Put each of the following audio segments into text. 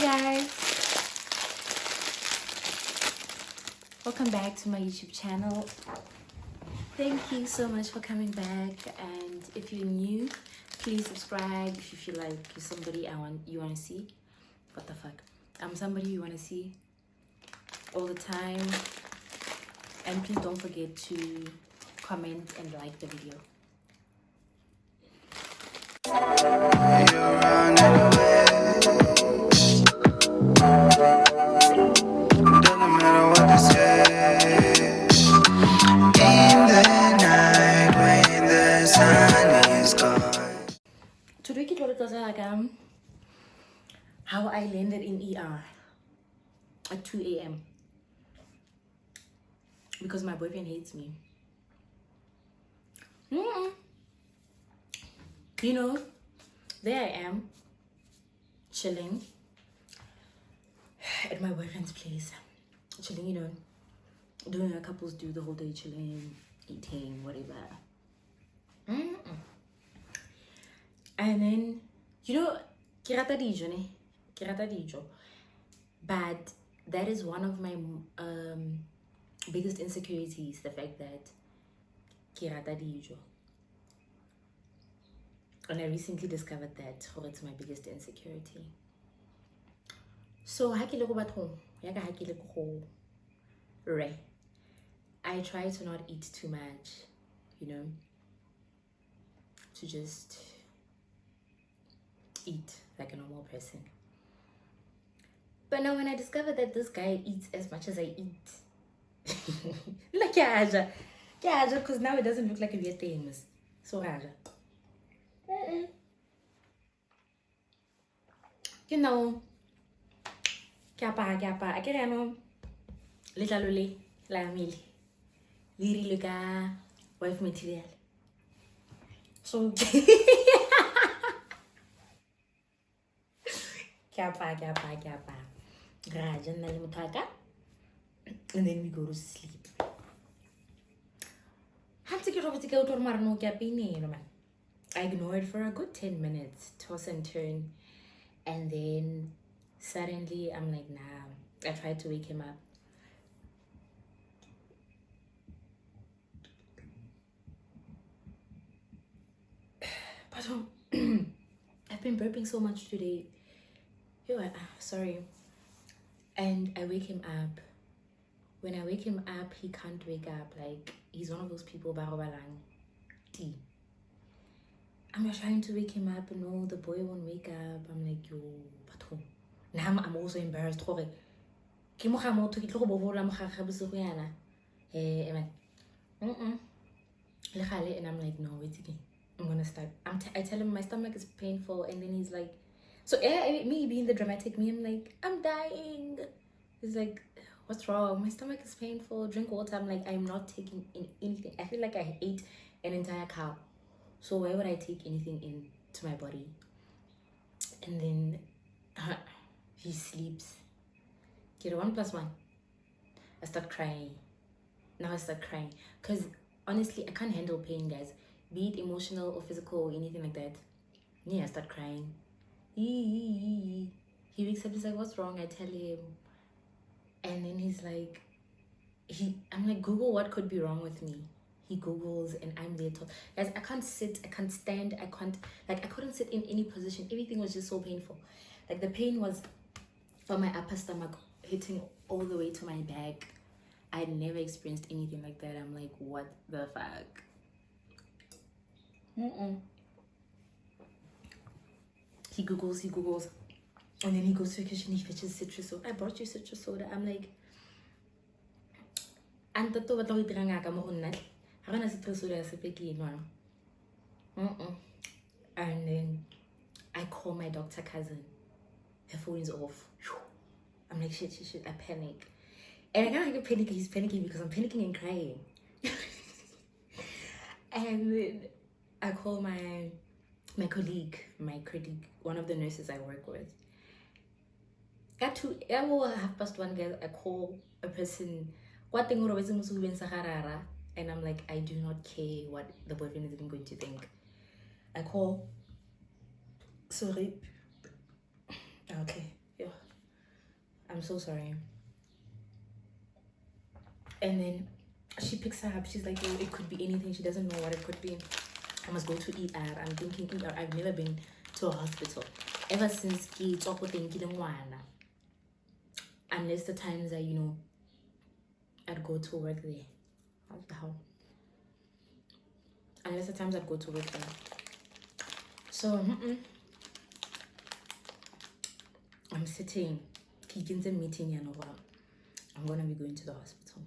guys, welcome back to my YouTube channel. Thank you so much for coming back, and if you're new, please subscribe. If you feel like you're somebody you want to see, what the fuck, I'm somebody you want to see all the time. And please don't forget to comment and like the video. Today it was like how I landed in ER at 2 a.m. because my boyfriend hates me. You know, there I am chilling at my boyfriend's place, chilling, you know, doing what couples do the whole day, chilling, eating, whatever. And then, you know, ke rata dijo, ne? Ke rata dijo. But that is one of my biggest insecurities, the fact that ke rata dijo. And I recently discovered that it's my biggest insecurity. So I try to not eat too much, you know, to just eat like a normal person. But now when I discovered that this guy eats as much as I eat, like because now it doesn't look like a weird thing. So you know, I can't know little la mili liri luka wife material. So Kyapa. Rajan na limutaka. And then we go to sleep. I ignored for a good 10 minutes, toss and turn. And then suddenly I'm like, nah. I tried to wake him up. But I've been burping so much today. Sorry. And I wake him up. When I wake him up, he can't wake up. Like, he's one of those people, barobalang. I'm trying to wake him up. No, the boy won't wake up. I'm like, yo, patron. Now I'm also embarrassed. And I'm like, no, wait again. I'm gonna start. I tell him my stomach is painful, and then he's like, so me being the dramatic me, I'm like, I'm dying. He's like, what's wrong? My stomach is painful. Drink water. I'm like, I'm not taking in anything. I feel like I ate an entire cow. So why would I take anything into my body? And then he sleeps. Get 1 + 1. I start crying. Now I start crying. Because honestly, I can't handle pain, guys. Be it emotional or physical or anything like that. Yeah, I start crying. He wakes up, he's like, what's wrong? I tell him. And then he's like, I'm like, Google what could be wrong with me. He Googles and I'm there. Guys, I can't sit, I can't stand, I couldn't sit in any position. Everything was just so painful. Like the pain was from my upper stomach hitting all the way to my back. I had never experienced anything like that. I'm like, what the fuck? He Googles. And then he goes to the kitchen, he fetches citrus soda. I brought you citrus soda. I'm like, and then I call my doctor cousin. Her phone is off. I'm like, shit. I panic. And I can't even panic. He's panicking because I'm panicking and crying. And then I call my colleague, one of the nurses I work with. At 1:30, guys, I call a person. And I'm like, I do not care what the boyfriend is even going to think. I call. Sorry. Okay. Yeah. I'm so sorry. And then she picks her up. She's like, oh, it could be anything. She doesn't know what it could be. I must go to ER. I'm thinking ER. I've never been to a hospital ever since unless the times that, you know, I'd go to work there. What the hell? Unless the times I'd go to work there. So I'm sitting, Keegan's a meeting, and I'm gonna be going to the hospital.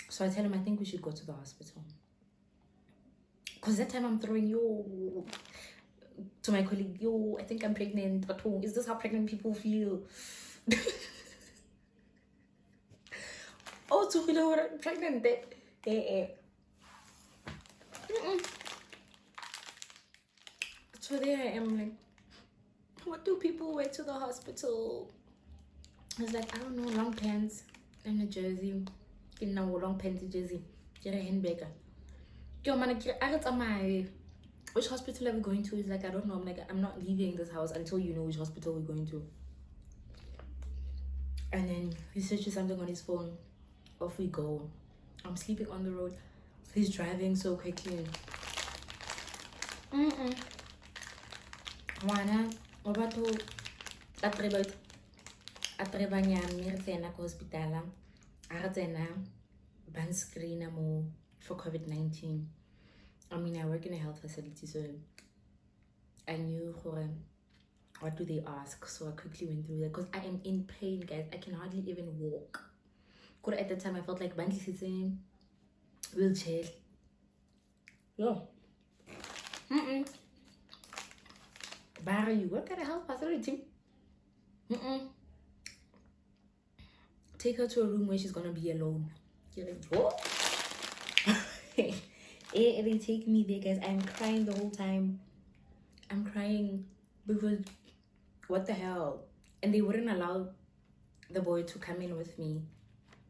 So I tell him I think we should go to the hospital. Because that time I'm throwing yo to my colleague, yo, I think I'm pregnant. But is this how pregnant people feel? Oh, to feel pregnant. So there I am, like, what do people wear to the hospital? I was like, I don't know, long pants and a jersey. You know, long pants and jersey. Get a handbagger. Yo, man, which hospital are we going to? He's like, I don't know. I'm like, I'm not leaving this house until you know which hospital we're going to. And then he searches something on his phone. Off we go. I'm sleeping on the road. He's driving so quickly. Wana, about to atreba nyame re tsena ko hospital. A tsena ban screen mo for COVID-19. I mean, I work in a health facility, so I knew what do they ask. So I quickly went through that because I am in pain, guys. I can hardly even walk. Because at the time I felt like Bantley sitting wheelchair. Yo. Barry, you work at a health facility. Take her to a room where she's gonna be alone. You're like, what? They take me there, guys. I'm crying the whole time. I'm crying because what the hell? And they wouldn't allow the boy to come in with me.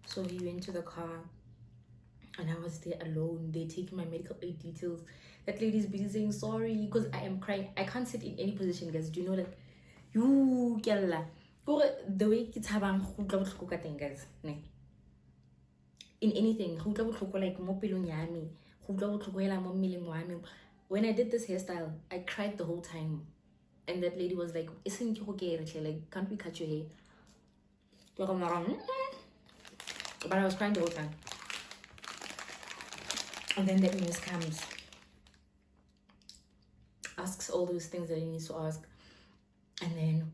So he went to the car and I was there alone. They taking my medical aid details. That lady's busy saying sorry because I am crying. I can't sit in any position, guys. Do you know that? You kella. The way it's having guys. In anything, like when I did this hairstyle, I cried the whole time. And that lady was like, isn't you okay? Like, can't we cut your hair? But I was crying the whole time. And then that nurse comes, asks all those things that he needs to ask. And then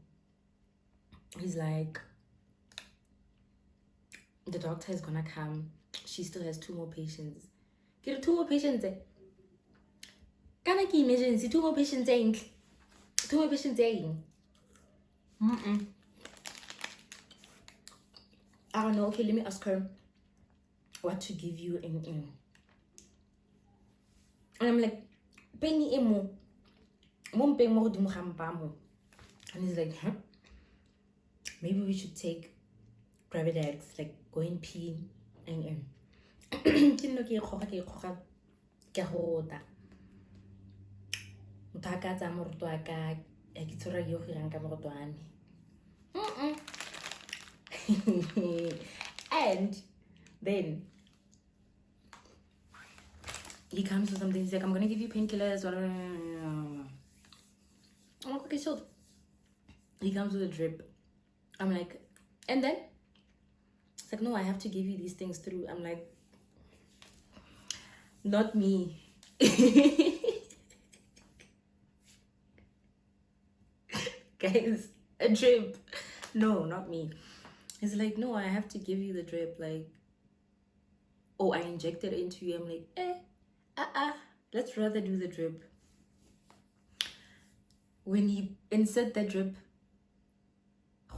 he's like, the doctor is gonna come. She still has 2 more patients. Get 2 more patients. Can I emergency? 2 more patients. 2 more patients. I don't know. Okay, let me ask her what to give you. And I'm like, penny emo. Mom pay more do and he's like, huh? Maybe we should take private eggs, like go and pee and and then he comes with something. He's like, I'm gonna give you painkillers. I'm like, okay, so he comes with a drip. I'm like, and then it's like, no, I have to give you these things through. I'm like, not me. Guys, a drip. No, not me. He's like, no, I have to give you the drip. Like, oh, I injected it into you. I'm like, let's rather do the drip. When he insert the drip,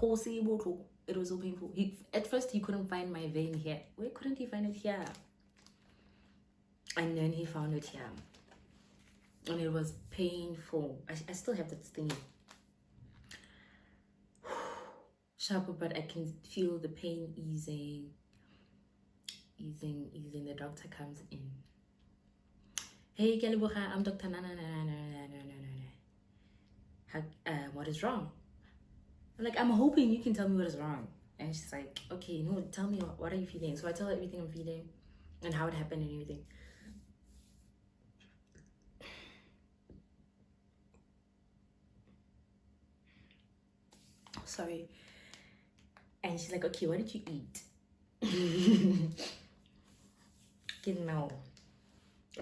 it was so painful. At first he couldn't find my vein here. Where couldn't he find it? Here. And then he found it here. And it was painful. I still have that sting. Sharper, but I can feel the pain easing. The doctor comes in. Hey, Kalibucha, I'm Dr. Nana. What is wrong? I'm like, I'm hoping you can tell me what is wrong. And she's like, okay, no, tell me what are you feeling? So I tell her everything I'm feeling and how it happened and everything. Sorry. And she's like, okay, what did you eat? Get now.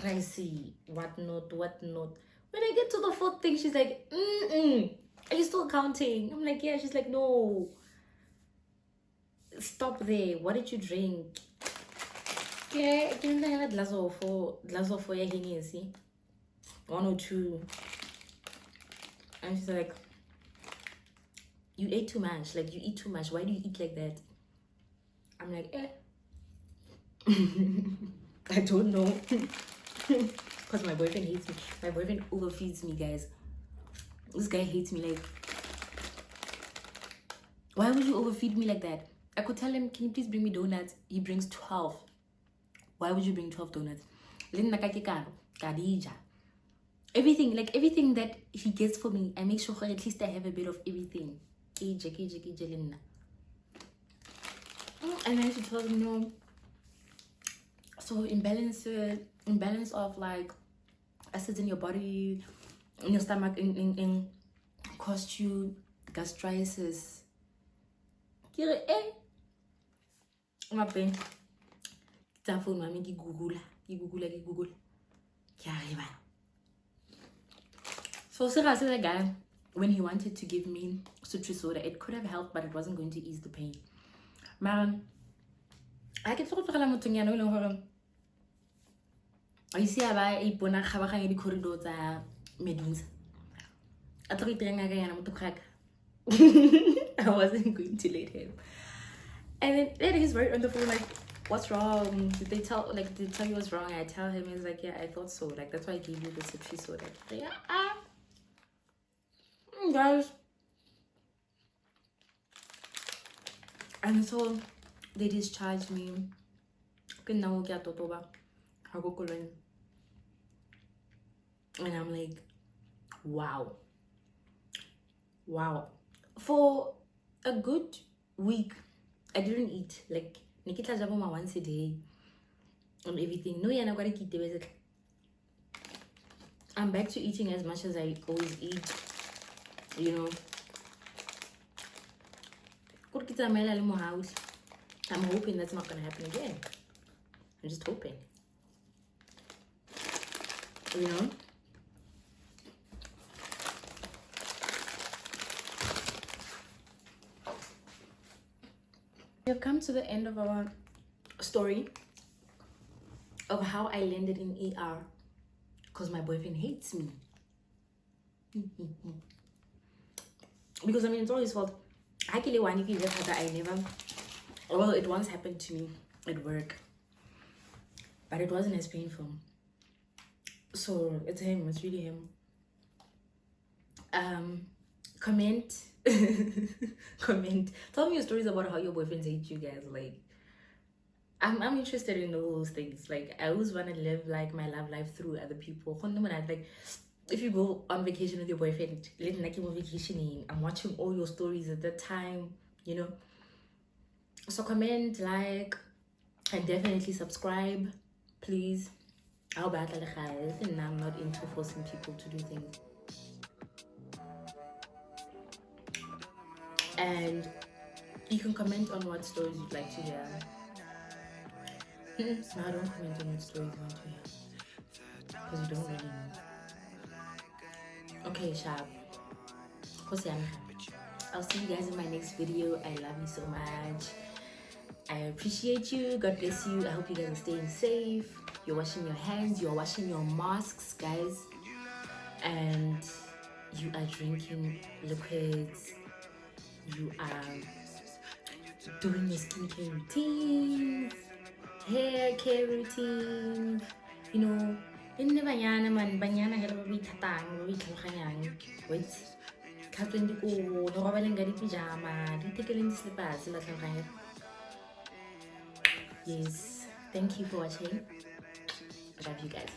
I see what not. When I get to the fourth thing, she's like, are you still counting? I'm like, yeah. She's like, no. Stop there. What did you drink? Yeah, I can have a glass of yeah, see, 1 or 2. And she's like, you ate too much. Like, you eat too much. Why do you eat like that? I'm like, I don't know. Because my boyfriend hates me. My boyfriend overfeeds me, guys. This guy hates me. Like, why would you overfeed me like that? I could tell him, can you please bring me donuts? He brings 12. Why would you bring 12 donuts? Everything, like everything that he gets for me, I make sure at least I have a bit of everything. And then she told me, no. So imbalance of like acids in your body, in your stomach, in cost you gastritis. My pain. Phone, mommy, Google. So Sarah said that guy, when he wanted to give me citrus soda, it could have helped, but it wasn't going to ease the pain. Man, I get so I see a buy a bona khabaganya di corridor tsa Medusa. I thought I wasn't going to let him. And then he's right on the phone, like, what's wrong? Did they tell you what's wrong? I tell him, he's like, yeah, I thought so. Like, that's why I gave you the citrus soda. Yeah, guys. And so they discharged me. And I'm like, wow. For a good week, I didn't eat. Like, Nikita Jaboma once a day and everything. No, yeah, I'm gonna keep the I'm back to eating as much as I always eat, you know. I'm hoping that's not gonna happen again. I'm just hoping, you know. We have come to the end of our story of how I landed in ER because my boyfriend hates me. Because I mean, it's all his fault. I never. Well, it once happened to me at work, but it wasn't as painful. So it's him. It's really him. Comment. Tell me your stories about how your boyfriends hate you guys. Like, I'm interested in all those things. Like, I always want to live like my love life through other people. Like, if you go on vacation with your boyfriend, vacationing, I'm watching all your stories at that time, you know. So comment, like, and definitely subscribe, please. I'm not into forcing people to do things. And you can comment on what stories you'd like to hear. No, I don't comment on what stories you want to hear, because you don't really know. Okay, sharp. I'll see you guys in my next video. I love you so much. I appreciate you. God bless you. I hope you guys are staying safe. You're washing your hands. You're washing your masks, guys. And you are drinking liquids. You are doing your skincare routines, hair care routine, you know. Banyana wait. Yes. Thank you for watching. I love you guys.